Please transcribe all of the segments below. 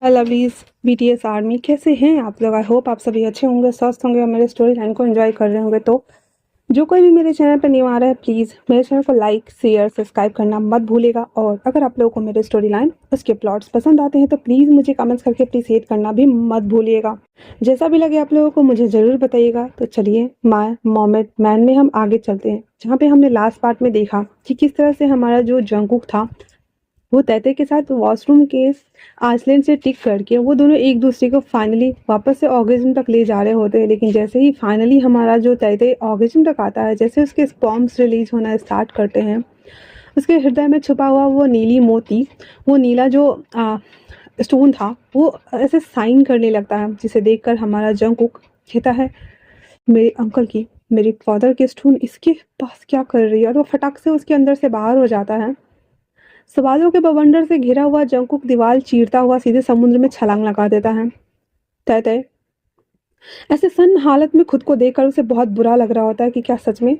Lovelies BTS army कैसे हैं आप लोग। आई होप आप सभी अच्छे होंगे, स्वस्थ होंगे और मेरे स्टोरी लाइन को एंजॉय कर रहे होंगे। तो जो कोई भी मेरे चैनल पर न्यू आ रहा है, प्लीज़ मेरे चैनल को लाइक शेयर सब्सक्राइब करना मत भूलेगा। और अगर आप लोगों को मेरे स्टोरी लाइन उसके प्लॉट्स पसंद आते हैं तो प्लीज़ मुझे कमेंट्स करके अप्रिशिएट करना भी मत भूलिएगा। जैसा भी लगे आप लोगों को मुझे ज़रूर बताइएगा। तो चलिए माय मॉमेड मैन में हम आगे चलते हैं, जहाँ पे हमने लास्ट पार्ट में देखा कि किस तरह से हमारा जो जंगकुक था वो तैते के साथ वॉशरूम के आइसलैंड से टिक करके वो दोनों एक दूसरे को फाइनली वापस से ऑर्गेज्म तक ले जा रहे होते हैं। लेकिन जैसे ही फाइनली हमारा जो तैते ऑर्गेज्म तक आता है, जैसे उसके स्पर्म्स रिलीज होना स्टार्ट करते हैं, उसके हृदय में छुपा हुआ वो नीली मोती, वो नीला जो स्टोन था, वो ऐसे साइन करने लगता है, जिसे देखकर हमारा जंगकुक कहता है मेरे अंकल की, मेरे फादर की स्टोन इसके पास क्या कर रही है। और वो फटाक से उसके अंदर से बाहर हो जाता है। सवालों के बवंडर से घिरा हुआ जंगकुक दीवार चीरता हुआ सीधे समुद्र में छलांग लगा देता है। तय तय ऐसे सन्न हालत में खुद को देखकर उसे बहुत बुरा लग रहा होता है कि क्या सच में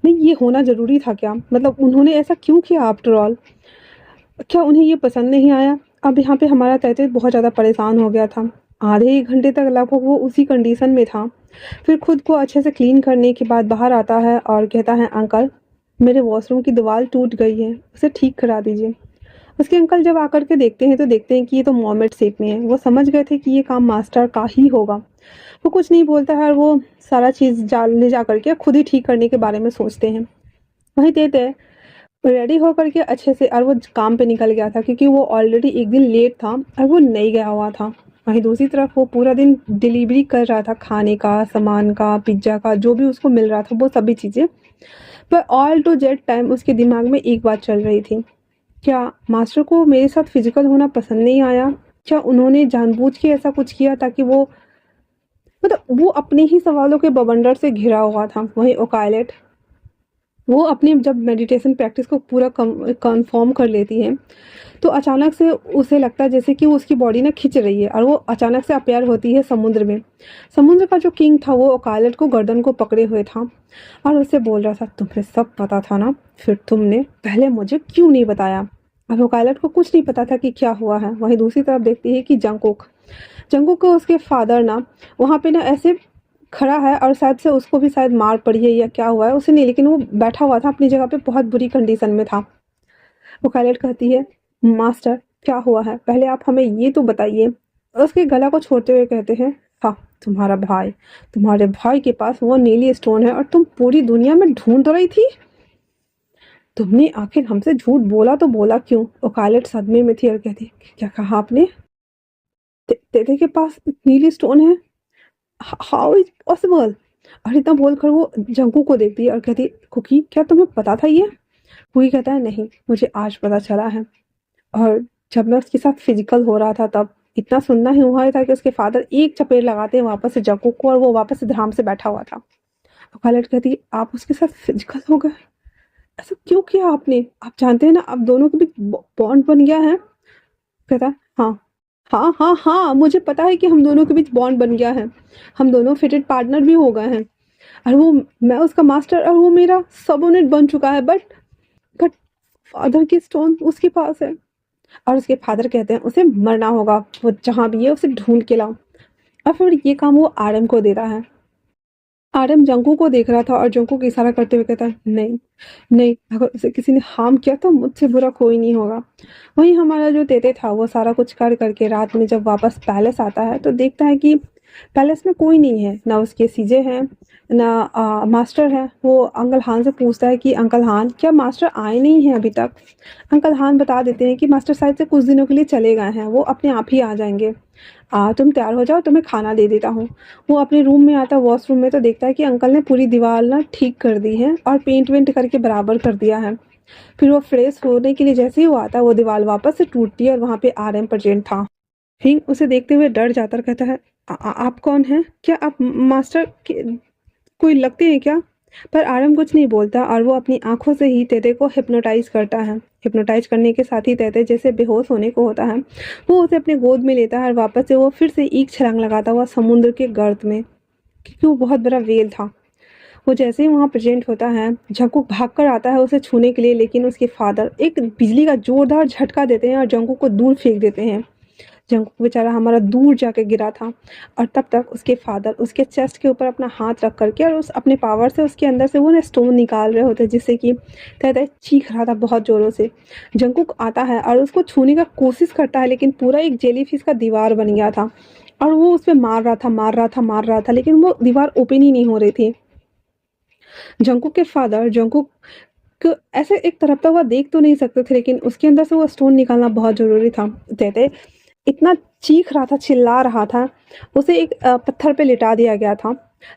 नहीं ये होना जरूरी था क्या, मतलब उन्होंने ऐसा क्यों किया आफ्टर ऑल, क्या उन्हें ये पसंद नहीं आया। अब यहाँ पे हमारा तैते बहुत ज़्यादा परेशान हो गया था। आधे एक घंटे तक लगभग वो उसी कंडीशन में था। फिर खुद को अच्छे से क्लीन करने के बाद बाहर आता है और कहता है अंकल मेरे वॉशरूम की दीवार टूट गई है, उसे ठीक करा दीजिए। उसके अंकल जब आकर के देखते हैं तो देखते हैं कि ये तो मॉमेट शेप में है। वो समझ गए थे कि ये काम मास्टर का ही होगा। वो कुछ नहीं बोलता है और वो सारा चीज़ ले जा करके खुद ही ठीक करने के बारे में सोचते हैं। वहीं देते हैं रेडी होकर के अच्छे से, और वो काम पे निकल गया था क्योंकि वो ऑलरेडी एक दिन लेट था और वो नहीं गया हुआ था। वहीं दूसरी तरफ वो पूरा दिन डिलीवरी कर रहा था, खाने का, सामान का, पिज्ज़ा का, जो भी उसको मिल रहा था वो सभी चीज़ें। पर ऑल टू जेड टाइम उसके दिमाग में एक बात चल रही थी, क्या मास्टर को मेरे साथ फिजिकल होना पसंद नहीं आया? क्या उन्होंने जानबूझ के ऐसा कुछ किया ताकि वो, मतलब वो अपने ही सवालों के बवंडर से घिरा हुआ था। वहीं ओकायलेट वो अपनी जब मेडिटेशन प्रैक्टिस को पूरा कंफर्म कर लेती है तो अचानक से उसे लगता है जैसे कि वो उसकी बॉडी ना खिंच रही है, और वो अचानक से अपेयर होती है समुद्र में। समुद्र का जो किंग था वो ओकायलेट को गर्दन को पकड़े हुए था और उससे बोल रहा था तुम्हें सब पता था ना, फिर तुमने पहले मुझे क्यों नहीं बताया। अब ओकायलेट को कुछ नहीं पता था कि क्या हुआ है। वहीं दूसरी तरफ देखती है कि जंगकुक जंगकुक को उसके फादर ना वहाँ पे ना ऐसे खड़ा है, और शायद से उसको भी शायद मार पड़ी है या क्या हुआ है उसे नहीं, लेकिन वो बैठा हुआ था अपनी जगह पे, बहुत बुरी कंडीशन में था। वो पायलट कहती है मास्टर क्या हुआ है, पहले आप हमें ये तो बताइए। उसके गला को छोड़ते हुए कहते हैं हाँ तुम्हारे भाई के पास वो नीली स्टोन है और तुम पूरी दुनिया में ढूंढ रही थी। तुमने आखिर हमसे झूठ बोला तो बोला क्यों। वकालत सदमे में थी और कहती क्या कहा आपने, तेरे के पास नीली स्टोन है, हाउ इज पॉसिबल। और इतना बोलकर वो जंकू को देखती है और कहती कुकी क्या तुम्हें पता था ये। कुकी कहता है नहीं मुझे आज पता चला है, और जब मैं उसके साथ फिजिकल हो रहा था तब इतना सुनना ही हुआ था कि उसके फादर एक चपेट लगाते हैं वापस से जंकू को और वो वापस से धराम से बैठा हुआ था। वकालत कहती आप उसके साथ फिजिकल हो गए, ऐसा क्यों किया आपने, आप जानते हैं ना अब दोनों के बीच बॉन्ड बन गया है। कहता हाँ हाँ हाँ हाँ मुझे पता है कि हम दोनों के बीच बॉन्ड बन गया है, हम दोनों फिटेड पार्टनर भी हो गए हैं, और वो मैं उसका मास्टर और वो मेरा सबोनेट बन चुका है। बट फादर की स्टोन उसके पास है। और उसके फादर कहते हैं उसे मरना होगा, वो जहाँ भी है उसे ढूंढ के लाओ। और फिर ये काम वो आरएम को देता है। आरएम जंकू को देख रहा था और जंकू को इशारा करते हुए कहता है नहीं नहीं, अगर उसे किसी ने हार्म किया तो मुझसे बुरा कोई नहीं होगा। वहीं हमारा जो तेते था वो सारा कुछ कर करके रात में जब वापस पैलेस आता है तो देखता है कि पैलेस में कोई नहीं है, ना उसके सीजे हैं ना मास्टर है। वो अंकल हान से पूछता है कि अंकल हान क्या मास्टर आए नहीं हैं अभी तक। अंकल हान बता देते हैं कि मास्टर शायद से कुछ दिनों के लिए चले गए हैं, वो अपने आप ही आ जाएंगे। तुम तैयार हो जाओ, तुम्हें खाना दे देता हूँ। वो अपने रूम में आता है वॉशरूम में तो देखता है कि अंकल ने पूरी दीवार ना ठीक कर दी है और पेंट वेंट करके बराबर कर दिया है। फिर वो फ्रेश होने के लिए जैसे ही वो आता है वो दीवार वापस से टूटती है और वहाँ पे आरएम प्रेजेंट था। हिंग उसे देखते हुए डर जाता और कहता है आप कौन हैं, क्या आप मास्टर के कोई लगते हैं क्या। पर आरएम कुछ नहीं बोलता और वो अपनी आंखों से ही तेते को हिप्नोटाइज करता है। हिप्नोटाइज करने के साथ ही तेते जैसे बेहोश होने को होता है, वो उसे अपने गोद में लेता है और वापस से वो फिर से एक छलांग लगाता हुआ समुद्र के गर्त में, क्योंकि वो बहुत बड़ा वेल था। वो जैसे ही वहाँ प्रेजेंट होता है जंकू भाग कर आता है उसे छूने के लिए, लेकिन उसके फादर एक बिजली का जोरदार झटका देते हैं और जंकू को दूर फेंक देते हैं। जंगकुक बेचारा हमारा दूर जाके गिरा था और तब तक उसके फादर उसके चेस्ट के ऊपर अपना हाथ रख करके और उस अपने पावर से उसके अंदर से वो ना स्टोन निकाल रहे होते, जिससे कि तय चीख रहा था बहुत ज़ोरों से। जंगकुक आता है और उसको छूने का कोशिश करता है, लेकिन पूरा एक जेलीफिश का दीवार बन गया था और वो उस पे मार रहा था, लेकिन वो दीवार ओपन ही नहीं हो रही थी। जंगकुक के फादर जंगकुक को ऐसे एक तरफ तक वो देख तो नहीं सकते थे, लेकिन उसके अंदर से वो स्टोन निकालना बहुत ज़रूरी था। तय इतना चीख रहा था, चिल्ला रहा था, उसे एक पत्थर पे लिटा दिया गया था।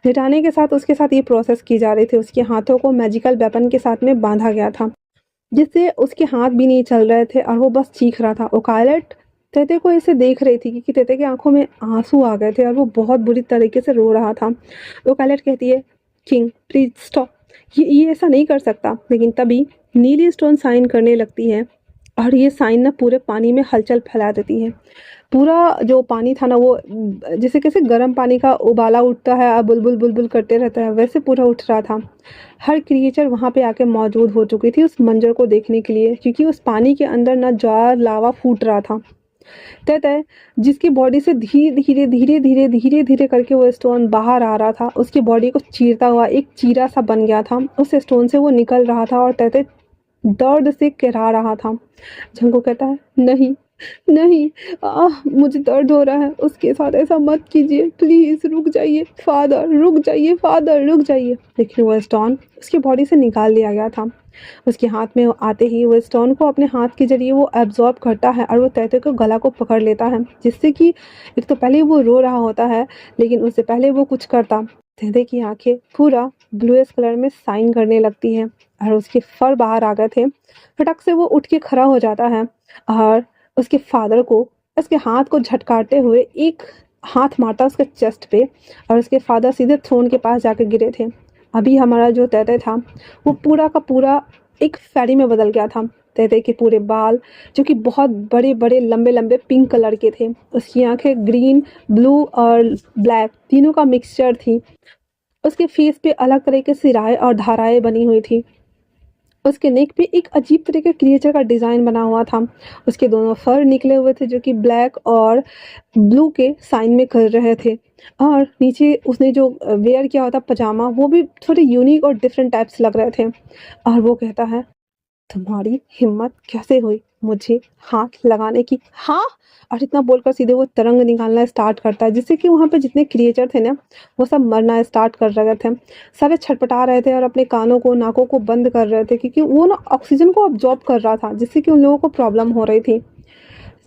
लिटाने के साथ उसके साथ ये प्रोसेस की जा रही थी, उसके हाथों को मैजिकल वेपन के साथ में बांधा गया था, जिससे उसके हाथ भी नहीं चल रहे थे और वो बस चीख रहा था। ओकायलट तेते को इसे देख रही थी कि तेते की आंखों में आंसू आ गए थे और वो बहुत बुरी तरीके से रो रहा था। ओकायलट कहती है, किंग प्लीज स्टॉप, ये ऐसा नहीं कर सकता। लेकिन तभी नीली स्टोन साइन करने लगती है और ये साइन ना पूरे पानी में हलचल फैला देती है। पूरा जो पानी था ना वो जैसे कैसे गर्म पानी का उबाला उठता है और बुलबुल बुलबुल करते रहता है, वैसे पूरा उठ रहा था। हर क्रिएचर वहाँ पे आके मौजूद हो चुकी थी उस मंजर को देखने के लिए, क्योंकि उस पानी के अंदर ना ज्वार लावा फूट रहा था। तय जिसकी बॉडी से धीरे धीरे करके वो स्टोन बाहर आ रहा था, उसकी बॉडी को चीरता हुआ एक चीरा सा बन गया था, उस स्टोन से वो निकल रहा था और तय दर्द से किरा रहा था। जंगो कहता है, नहीं नहीं, मुझे दर्द हो रहा है, उसके साथ ऐसा मत कीजिए, प्लीज रुक जाइए फादर, रुक जाइए फादर, रुक जाइए। लेकिन वो स्टोन उसकी बॉडी से निकाल लिया गया था। उसके हाथ में आते ही वो स्टोन को अपने हाथ के जरिए वो एब्जॉर्ब करता है और वो तैते को गला को पकड़ लेता है, जिससे कि एक तो पहले वो रो रहा होता है, लेकिन उससे पहले वो कुछ करता। तैते की आंखें पूरा ब्लूइश कलर में साइन करने लगती हैं और उसके फर बाहर आ गए थे। फटक से वो उठ के खड़ा हो जाता है और उसके फादर को उसके हाथ को झटकारते हुए एक हाथ मारता उसके चेस्ट पे और उसके फादर सीधे थ्रोन के पास जाके गिरे थे। अभी हमारा जो तैते था वो पूरा का पूरा एक फेरी में बदल गया था। तैते के पूरे बाल जो कि बहुत बड़े बड़े लंबे लंबे पिंक कलर के थे, उसकी आंखें ग्रीन ब्लू और ब्लैक तीनों का मिक्सचर थी। उसके फेस पे अलग तरह के सिराए और धाराएं बनी हुई थी। उसके नेक पे एक अजीब तरह के क्रिएचर का डिज़ाइन बना हुआ था। उसके दोनों फर निकले हुए थे जो कि ब्लैक और ब्लू के साइन में कर रहे थे और नीचे उसने जो वेयर किया हुआ था पजामा, वो भी थोड़े यूनिक और डिफरेंट टाइप्स लग रहे थे। और वो कहता है, तुम्हारी हिम्मत कैसे हुई मुझे हाथ लगाने की? हाँ, और इतना बोलकर सीधे वो तरंग निकालना स्टार्ट करता है, जिससे कि वहाँ पे जितने क्रिएचर थे ना वो सब मरना स्टार्ट कर रहे थे। सारे छटपटा रहे थे और अपने कानों को नाकों को बंद कर रहे थे, क्योंकि वो ना ऑक्सीजन को अब्जॉर्ब कर रहा था, जिससे कि उन लोगों को प्रॉब्लम हो रही थी।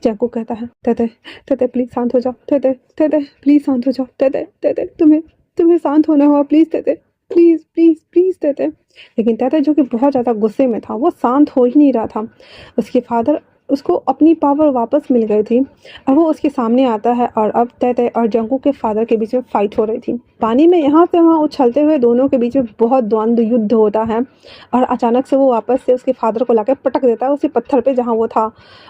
जैको कहता है, तेते तेते प्लीज शांत हो जाओ, तेते तेते प्लीज शांत हो जाओ, तेते तेते तुम्हें तुम्हें शांत होना होगा, प्लीज तेते, प्लीज प्लीज प्लीज तेते। लेकिन तेते जो कि बहुत ज़्यादा गुस्से में था, वो शांत हो ही नहीं रहा था। उसके फादर उसको अपनी पावर वापस मिल गई थी और वो उसके सामने आता है और अब तेते और जंगू के फादर के बीच में फाइट हो रही थी। पानी में यहाँ से वहाँ उछलते हुए दोनों के बीच में बहुत द्वंद्व युद्ध होता है और अचानक से वो वापस से उसके फादर को लाकर पटक देता है उसी पत्थर पे जहाँ वो था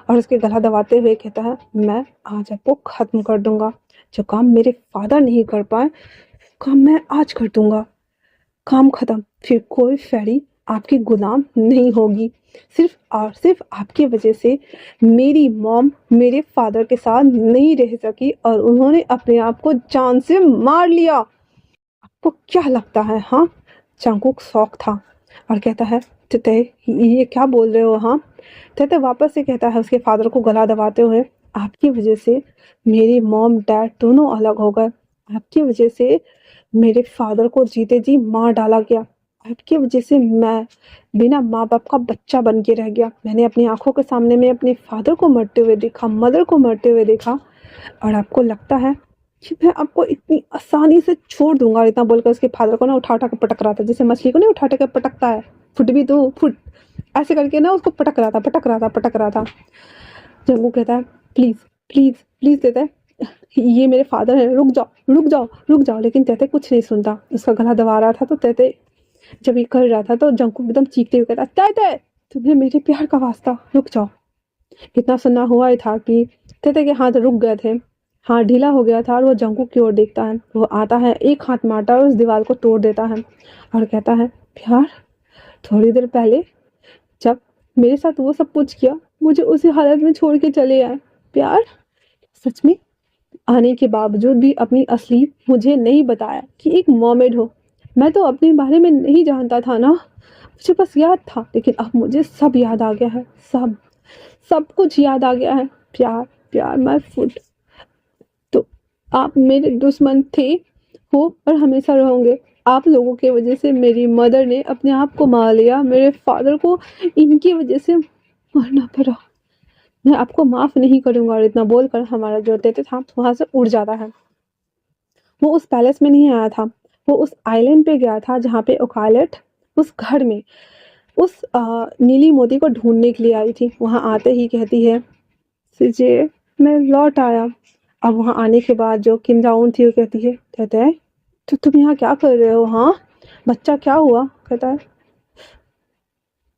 और उसके गला दबाते हुए कहता है, मैं आज आपको खत्म कर दूंगा। जो काम मेरे फादर नहीं कर पाए, काम मैं आज कर दूंगा। काम खत्म, फिर कोई फेरी आपकी गुलाम नहीं होगी। सिर्फ और सिर्फ आपकी वजह से मेरी मॉम मेरे फादर के साथ नहीं रह सकी और उन्होंने अपने आप को जान से मार लिया। आपको क्या लगता है? हाँ, चांगकुक शौक था और कहता है, तेते ये क्या बोल रहे हो? हाँ, तेते वापस से कहता है उसके फादर को गला दबाते हुए, आपकी वजह से मेरी मॉम डैड दोनों अलग हो गए। आपकी वजह से मेरे फादर को जीते जी मार डाला गया। आपकी वजह से मैं बिना माँ बाप का बच्चा बन के रह गया। मैंने अपनी आंखों के सामने में अपने फादर को मरते हुए देखा, मदर को मरते हुए देखा और आपको लगता है कि मैं आपको इतनी आसानी से छोड़ दूंगा? इतना बोलकर उसके फादर को ना उठा उठा के पटक रहा था, जैसे मछली को नहीं उठा उठा के पटकता है, फुट भी तो फुट, ऐसे करके ना उसको पटक रहा था पटक रहा था पटक रहा था। जंगू कहता है, प्लीज प्लीज प्लीज तेते, ये मेरे फादर है, रुक जाओ रुक जाओ रुक जाओ। लेकिन तेते कुछ नहीं सुनता, उसका गला दबा रहा था। तो तेते जब ये कर रहा था तो जंगू एकदम चीखते हुए कहता, तेते तुम्हें मेरे प्यार का वास्ता, रुक जाओ। इतना सुनना हुआ ही था कि तेते के हाथ रुक गए थे, हाथ ढीला हो गया था और वो जंगू की ओर देखता है। वो आता है, एक हाथ मारता है और उस दीवार को तोड़ देता है और कहता है, प्यार, थोड़ी देर पहले जब मेरे साथ वो सब कुछ किया, मुझे उसी हालत में छोड़ के चले आए। प्यार, सच में आने के बावजूद भी अपनी असली मुझे नहीं बताया कि एक मर्मेड हो। मैं तो अपने बारे में नहीं जानता था ना, मुझे बस याद था, लेकिन अब मुझे सब याद आ गया है। सब सब कुछ याद आ गया है। प्यार, प्यार माय फूड। तो आप मेरे दुश्मन थे, हो और हमेशा रहोगे। आप लोगों की वजह से मेरी मदर ने अपने आप को मार लिया, मेरे फादर को इनकी वजह से मरना पड़ा। मैं आपको माफ नहीं करूंगा। और इतना बोलकर हमारा जो तेते था वहां से उड़ जाता है। वो उस पैलेस में नहीं आया था, वो उस आइलैंड पे गया था जहाँ पे ओकालेट उस घर में उस नीली मोती को ढूंढने के लिए आई थी। वहां आते ही कहती है, सीजे मैं लौट आया। अब वहां आने के बाद जो किम जाउन थी वो कहती है, कहते हैं तो तुम यहाँ क्या कर रहे हो? हाँ बच्चा क्या हुआ? कहता है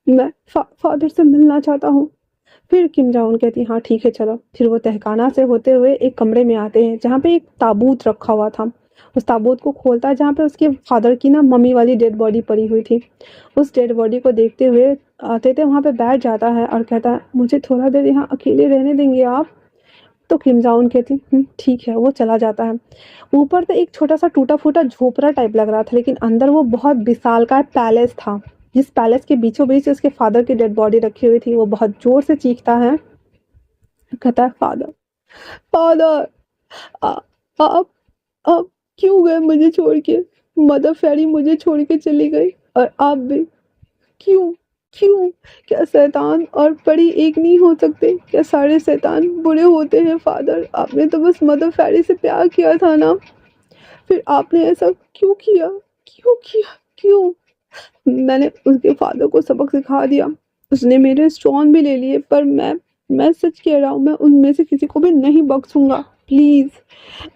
मैं फादर से मिलना चाहता हूँ। फिर किम जाउन कहती है हाँ ठीक है चलो। फिर वो तहखाना से होते हुए एक कमरे में आते हैं जहाँ पे एक ताबूत रखा हुआ था। उस ताबूत को खोलता है जहाँ पे उसके फादर की ना मम्मी वाली डेड बॉडी पड़ी हुई थी। उस डेड बॉडी को देखते हुए आते थे वहाँ पे बैठ जाता है और कहता है मुझे थोड़ा देर यहाँ अकेले रहने देंगे आप? तो किम जाउन कहती ठीक है। वो चला जाता है। ऊपर तो एक छोटा सा टूटा फूटा झोपड़ा टाइप लग रहा था, लेकिन अंदर वो बहुत विशालकाय पैलेस था। जिस पैलेस के बीचों बीच उसके फादर की डेड बॉडी रखी हुई थी। वो बहुत जोर से चीखता है, कहता है फादर, फादर आप आप क्यों गए मुझे छोड़ के? मदर फेरी मुझे छोड़ के चली गई और आप भी। क्यों? क्यों? क्या शैतान और परी एक नहीं हो सकते? क्या सारे शैतान बुरे होते हैं? फादर आपने तो बस मदर फेरी से प्यार किया था ना, फिर आपने ऐसा क्यों किया? क्यों किया? क्यों? मैंने उसके फादर को सबक सिखा दिया, उसने मेरे स्टोन भी ले लिए, पर मैं सच कह रहा हूँ, मैं उनमें से किसी को भी नहीं बख्शूंगा। प्लीज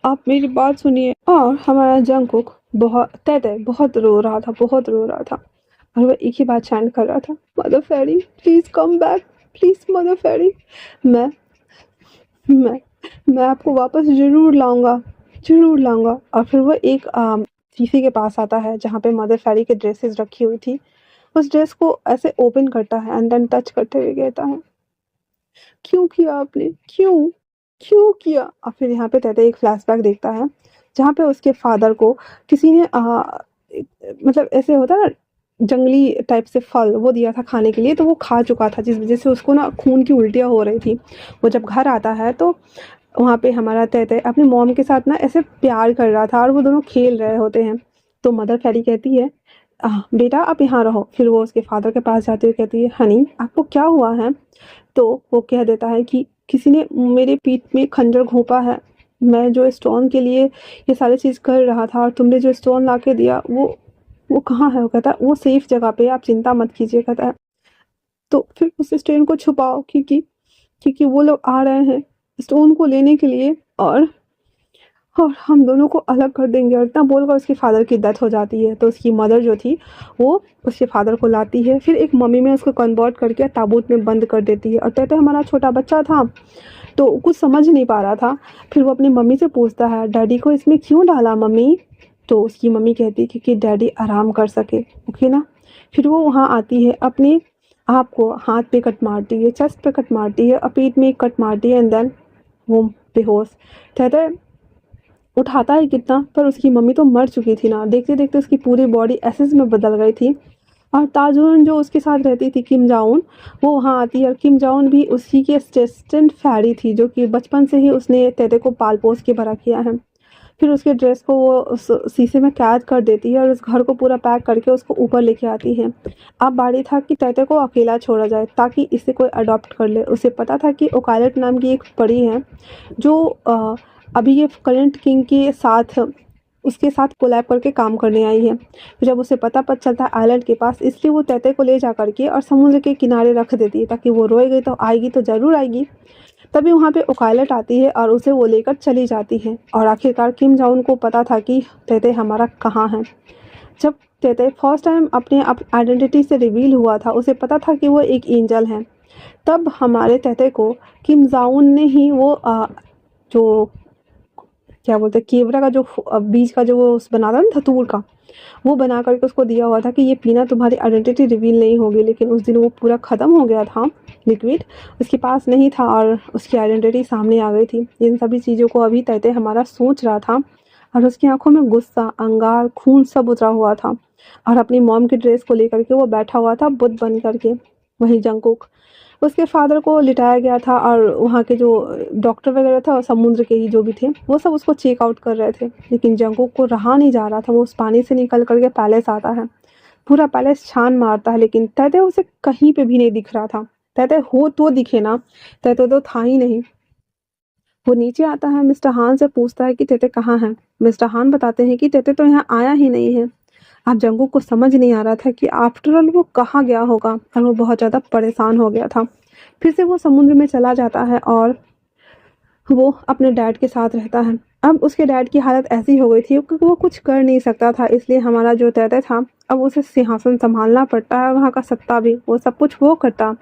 आप मेरी बात सुनिए। और हमारा जंगकुक बहुत तय बहुत रो रहा था, बहुत रो रहा था। और वह एक ही बात चैंट कर रहा था, mother fairy please come back, please mother fairy. मैं मैं मैं आपको वापस जरूर लाऊंगा, जरूर लाऊंगा। और फिर वो एक शीशे के पास आता है जहाँ पे मदर फेरी के ड्रेसेस रखी हुई थी। उस ड्रेस को ऐसे ओपन करता है एंड देन टच करते हुए कहता है, क्यों किया आपने? क्यों? क्यों किया? और फिर यहाँ पे तहते एक फ्लैशबैक देखता है जहाँ पे उसके फादर को किसी ने मतलब ऐसे होता है ना जंगली टाइप से फल वो दिया था खाने के लिए, तो वो खा चुका था, जिस वजह से उसको ना खून की उल्टियाँ हो रही थी। वो जब घर आता है तो वहाँ पे हमारा तहते अपनी मॉम के साथ ना ऐसे प्यार कर रहा था और वो दोनों खेल रहे होते हैं। तो मदर फेरी कहती है बेटा आप यहाँ रहो। फिर वो उसके फादर के पास जाते हुए कहती है, हनी आपको क्या हुआ है? तो वो कह देता है कि किसी ने मेरे पीठ में खंजर घोंपा है। मैं जो स्टोन के लिए ये सारी चीज़ कर रहा था और तुमने जो स्टोन ला के दिया वो कहाँ है? वो कहता है वो सेफ जगह पे है, आप चिंता मत कीजिए। कहता है तो फिर उस स्टोन को छुपाओ क्योंकि वो लोग आ रहे हैं स्टोन को लेने के लिए और हम दोनों को अलग कर देंगे। और इतना बोलकर उसके फादर की डेथ हो जाती है। तो उसकी मदर जो थी वो उसके फादर को लाती है, फिर एक मम्मी में उसको कन्वर्ट करके ताबूत में बंद कर देती है। और कहते हमारा छोटा बच्चा था तो कुछ समझ नहीं पा रहा था। फिर वो अपनी मम्मी से पूछता है, डैडी को इसमें क्यों डाला मम्मी? तो उसकी मम्मी कहती है क्योंकि डैडी आराम कर सके। ओके ना। फिर वो वहाँ आती है, अपने आप को हाथ पे कट मारती है, चेस्ट पे कट मारती है और पीठ में एक कट मारती है एंड देन वो बेहोश। कहते हैं उठाता है कितना, पर उसकी मम्मी तो मर चुकी थी ना। देखते देखते उसकी पूरी बॉडी एसेस में बदल गई थी। और ताजुन जो उसके साथ रहती थी किम जाउन, वो वहाँ आती है और किम जाउन भी उसी की असिस्टेंट फैरी थी जो कि बचपन से ही उसने तेते को पाल पोस के बड़ा किया है। फिर उसके ड्रेस को वो उस शीशे में कैद कर देती है और उस घर को पूरा पैक करके उसको ऊपर लेके आती है। अब बारी था कि तेते को अकेला छोड़ा जाए ताकि इसे कोई अडॉप्ट कर ले। उसे पता था कि ओकालेट नाम की एक परी है जो अभी ये करंट किंग के साथ उसके साथ कोलैब करके काम करने आई है। तो जब उसे पता चलता है आइलैंड के पास, इसलिए वो तैते को ले जा करके और समुद्र के किनारे रख देती है ताकि वो रोएगी तो आएगी तो ज़रूर आएगी। तभी वहाँ पे ओकालेट आती है और उसे वो लेकर चली जाती है। और आखिरकार किम जाउन को पता था कि तैते हमारा कहाँ है। जब तैते फर्स्ट टाइम अपने आइडेंटिटी से रिवील हुआ था, उसे पता था कि वो एक एंजल है। तब हमारे तैते को किम जाउन ने ही वो जो क्या बोलते हैं, केवड़ा का जो बीज का जो वो बनाता है ना धतूर का, वो बना करके उसको दिया हुआ था कि ये पीना, तुम्हारी आइडेंटिटी रिवील नहीं होगी। लेकिन उस दिन वो पूरा ख़त्म हो गया था लिक्विड, उसके पास नहीं था और उसकी आइडेंटिटी सामने आ गई थी। इन सभी चीज़ों को अभी तैते हमारा सोच रहा था और उसकी आंखों में गुस्सा, अंगार, खून सब उतरा हुआ था और अपनी मॉम की ड्रेस को लेकर के वो बैठा हुआ था बुत बन करके। वहीं जंगकुक, उसके फादर को लिटाया गया था और वहाँ के जो डॉक्टर वगैरह था और समुद्र के ही जो भी थे वो सब उसको चेक आउट कर रहे थे। लेकिन जंगकुक को रहा नहीं जा रहा था, वो उस पानी से निकल करके पैलेस आता है, पूरा पैलेस छान मारता है, लेकिन तैते उसे कहीं पे भी नहीं दिख रहा था। तैते हो तो दिखे ना, तैते तो था ही नहीं। वो नीचे आता है, मिस्टर हान से पूछता है कि तेते कहाँ हैं। मिस्टर हान बताते हैं कि तेते तो यहाँ आया ही नहीं है। अब जंगकुक को समझ नहीं आ रहा था कि आफ्टर ऑल वो कहाँ गया होगा और वो बहुत ज़्यादा परेशान हो गया था। फिर से वो समुद्र में चला जाता है और वो अपने डैड के साथ रहता है। अब उसके डैड की हालत ऐसी हो गई थी कि वो कुछ कर नहीं सकता था, इसलिए हमारा जो तैते था अब उसे सिंहासन संभालना पड़ता है, वहाँ का सत्ता भी, वो सब कुछ वो करता।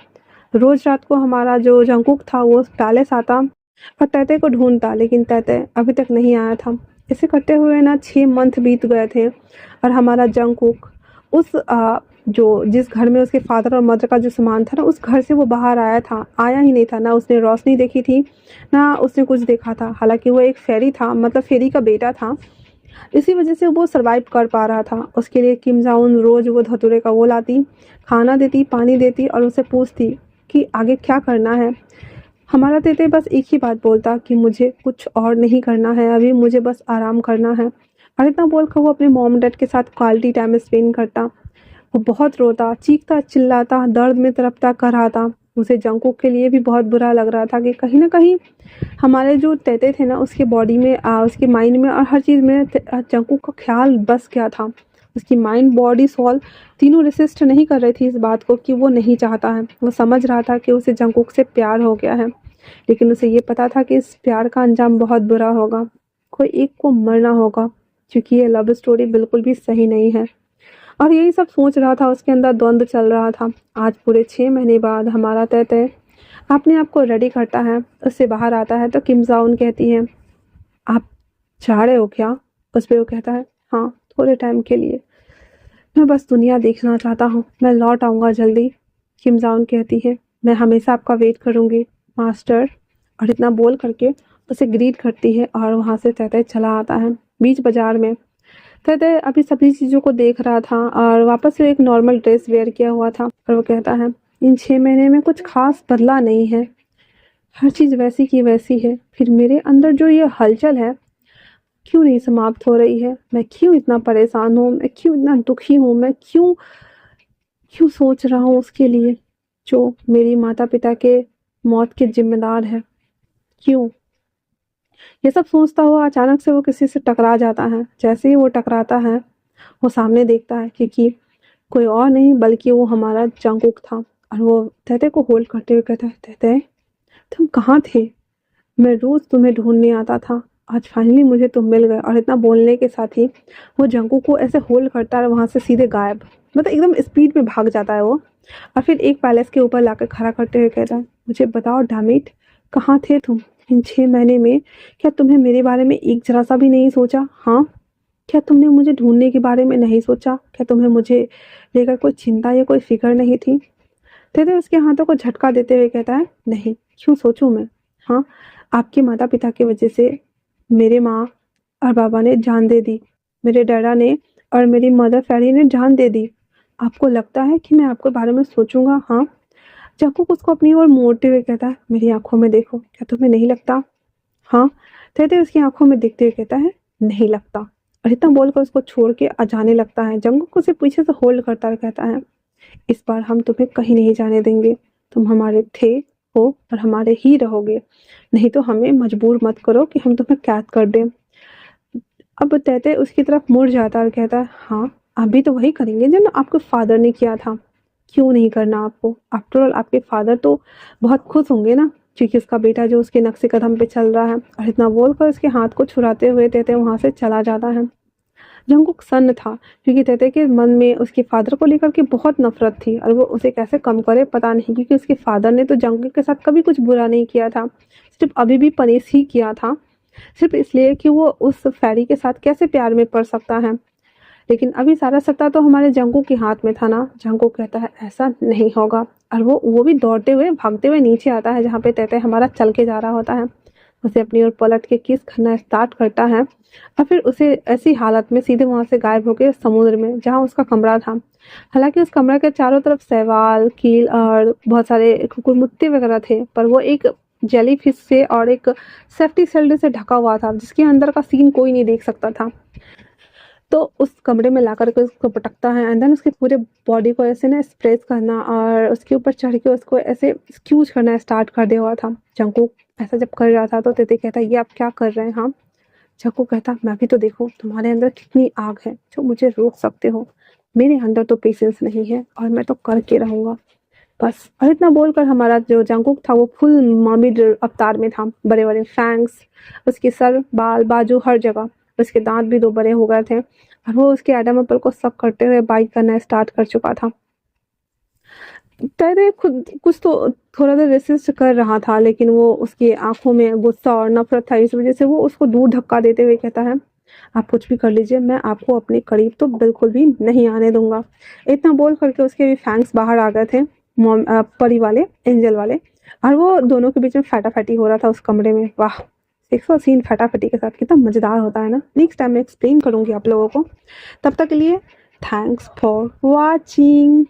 रोज रात को हमारा जो जंगकुक था वो पैलेस आता और तैते को ढूंढता, लेकिन तैते अभी तक नहीं आया था। इसे करते हुए ना 6 मंथ बीत गए थे और हमारा जंगकुक उस जो जिस घर में उसके फादर और मदर का जो सामान था ना, उस घर से वो बाहर आया ही नहीं था। ना उसने रोशनी देखी थी, ना उसने कुछ देखा था। हालांकि वो एक फेरी था, मतलब फेरी का बेटा था, इसी वजह से वो सरवाइव कर पा रहा था। उसके लिए किम जाउन रोज वो धतूरे का वो लाती, खाना देती, पानी देती और उसे पूछती कि आगे क्या करना है। हमारा तेते बस एक ही बात बोलता कि मुझे कुछ और नहीं करना है, अभी मुझे बस आराम करना है। और इतना बोलकर वो अपने मॉम डैड के साथ क्वालिटी टाइम स्पेंड करता। वो बहुत रोता, चीखता, चिल्लाता, दर्द में तड़पता कर रहा था। उसे जंगकुक के लिए भी बहुत बुरा लग रहा था कि कहीं ना कहीं हमारे जो तैते थे ना, उसके बॉडी में, उसके माइंड में और हर चीज़ में जंगकुक का ख्याल बस गया था। उसकी माइंड, बॉडी, सोल तीनों रेसिस्ट नहीं कर रही थी इस बात को कि वो नहीं चाहता है। वो समझ रहा था कि उसे जंगकुक से प्यार हो गया है, लेकिन उसे ये पता था कि इस प्यार का अंजाम बहुत बुरा होगा, कोई एक को मरना होगा, क्योंकि ये लव स्टोरी बिल्कुल भी सही नहीं है। और यही सब सोच रहा था, उसके अंदर द्वंद्व चल रहा था। आज पूरे 6 महीने बाद हमारा तैते अपने आप को रेडी करता है, उससे बाहर आता है तो किम जाउन कहती है, आप जा रहे हो क्या? उस पर वो कहता है, हाँ, थोड़े टाइम के लिए, मैं बस दुनिया देखना चाहता हूँ, मैं लौट आऊँगा जल्दी। किम जाउन कहती है, मैं हमेशा आपका वेट करूँगी मास्टर। और इतना बोल करके उसे ग्रीट करती है और वहाँ से तैते चला आता है। बीच बाजार में तैते अभी सभी चीज़ों को देख रहा था और वापस से एक नॉर्मल ड्रेस वेयर किया हुआ था और वो कहता है, इन 6 महीने में कुछ खास बदला नहीं है, हर चीज़ वैसी की वैसी है। फिर मेरे अंदर जो ये हलचल है क्यों नहीं समाप्त हो रही है? मैं क्यों इतना परेशान हूँ? मैं क्यों इतना दुखी हूँ? मैं क्यों क्यों सोच रहा हूँ उसके लिए जो मेरी माता पिता के मौत के जिम्मेदार है? क्यों? ये सब सोचता हुआ अचानक से वो किसी से टकरा जाता है। जैसे ही वो टकराता है, वो सामने देखता है क्योंकि कोई और नहीं बल्कि वो हमारा जंगकुक था और वो तैते को होल्ड करते हुए कहता है, तैते तुम कहाँ थे? मैं रोज तुम्हें ढूंढने आता था, आज फाइनली मुझे तुम मिल गए। और इतना बोलने के साथ ही वो जंगकुक को ऐसे होल्ड करता है, वहाँ से सीधे गायब, मतलब एकदम स्पीड में भाग जाता है वो। और फिर एक पैलेस के ऊपर लाकर खड़ा करते हुए कहता है, मुझे बताओ डैमिट, कहाँ थे तुम इन 6 महीने में? क्या तुम्हें मेरे बारे में एक जरा सा भी नहीं सोचा? हाँ, क्या तुमने मुझे ढूंढने के बारे में नहीं सोचा? क्या तुम्हें मुझे लेकर कोई चिंता या कोई फिक्र नहीं थी? तेरे उसके हाथों को झटका देते हुए कहता है, नहीं, क्यों सोचूं मैं? हाँ, आपके माता पिता की वजह से मेरे माँ और बाबा ने जान दे दी, मेरे डैडा ने और मेरी मदर फैरी ने जान दे दी। आपको लगता है कि मैं आपके बारे में सोचूंगा? हाँ। जंगकुक उसको अपनी ओर मोड़ते हुए कहता है, मेरी आंखों में देखो, क्या तुम्हें नहीं लगता? हाँ। तेते उसकी आंखों में देखते हुए कहता है, नहीं लगता। और इतना बोलकर उसको छोड़ के जाने लगता है। जंगकुक उसे पीछे से होल्ड करता हुआ कहता है, इस बार हम तुम्हें कहीं नहीं जाने देंगे, तुम हमारे थे हो और हमारे ही रहोगे, नहीं तो हमें मजबूर मत करो कि हम तुम्हें कैद कर दें। अब तैते उसकी तरफ मुड़ जाता और कहता है, हाँ, आप भी तो वही करेंगे जो ना आपके फादर ने किया था। क्यों नहीं करना आपको? आफ्टर ऑल आपके फादर तो बहुत खुश होंगे ना, क्योंकि उसका बेटा जो उसके नक्शे कदम पे चल रहा है। और इतना बोलकर उसके हाथ को छुड़ाते हुए तैते वहाँ से चला जाता है। जंगकुक सन्न था क्योंकि तैते के मन में उसके फादर को लेकर के बहुत नफरत थी और वो उसे कैसे कम करे पता नहीं, क्योंकि उसके फादर ने तो जंगकुक के साथ कभी कुछ बुरा नहीं किया था, सिर्फ अभी भी पनिश ही किया था। सिर्फ इसलिए कि वो उस फेरी के साथ कैसे प्यार में पड़ सकता है। लेकिन अभी सारा सत्ता तो हमारे जंगू के हाथ में था ना। जंगू कहता है ऐसा नहीं होगा, और वो भी दौड़ते हुए भागते हुए नीचे आता है जहाँ पे तैते हमारा चल के जा रहा होता है। उसे अपनी ओर पलट के किस करना स्टार्ट करता है, और फिर उसे ऐसी हालत में सीधे वहां से गायब होकर समुद्र में जहाँ उसका कमरा था। हालांकि उस कमरे के चारों तरफ शैवाल, कील और बहुत सारे कुकुरमुत्ते वगैरह थे, पर वो एक जेली फिश से और एक सेफ्टी सेल्ड से ढका हुआ था, जिसके अंदर का सीन कोई नहीं देख सकता था। तो उस कमरे में लाकर के उसको पटकता है, एंड देन उसके पूरे बॉडी को ऐसे ना स्प्रेस करना और उसके ऊपर चढ़ के उसको ऐसे स्क्यूज करना स्टार्ट कर दिया हुआ था। जंगू ऐसा जब कर रहा था तो तेते कहता ये आप क्या कर रहे हैं। हाँ, जंगू कहता मैं भी तो देखूं तुम्हारे अंदर कितनी आग है जो मुझे रोक सकते हो। मेरे अंदर तो पेशेंस नहीं है और मैं तो करके रहूंगा बस। और इतना बोलकर हमारा जो जंगुक था वो फुल मर्मेड अवतार में था। बड़े बड़े फैंग्स, उसके सर, बाल, बाजू, हर जगह। उसके दांत भी 2 बड़े हो गए थे, और वो उसके एडम एप्पल को सक करते हुए बाइट करना स्टार्ट कर चुका था। पहले खुद कुछ तो थोड़ा देर रेसिस्ट कर रहा था, लेकिन वो उसकी आंखों में गुस्सा और नफरत था। इस वजह से वो उसको दूर धक्का देते हुए कहता है आप कुछ भी कर लीजिए, मैं आपको अपने करीब तो बिल्कुल भी नहीं आने दूंगा। इतना बोल करके उसके भी फैंग्स बाहर आ गए थे, परी वाले, एंजल वाले, और वो दोनों के बीच में फटाफटी हो रहा था उस कमरे में। वाह, सेक्सुअल सीन फटाफटी के साथ कितना मजेदार होता है ना। नेक्स्ट टाइम मैं एक्सप्लेन करूंगी आप लोगों को। तब तक के लिए थैंक्स फॉर वॉचिंग।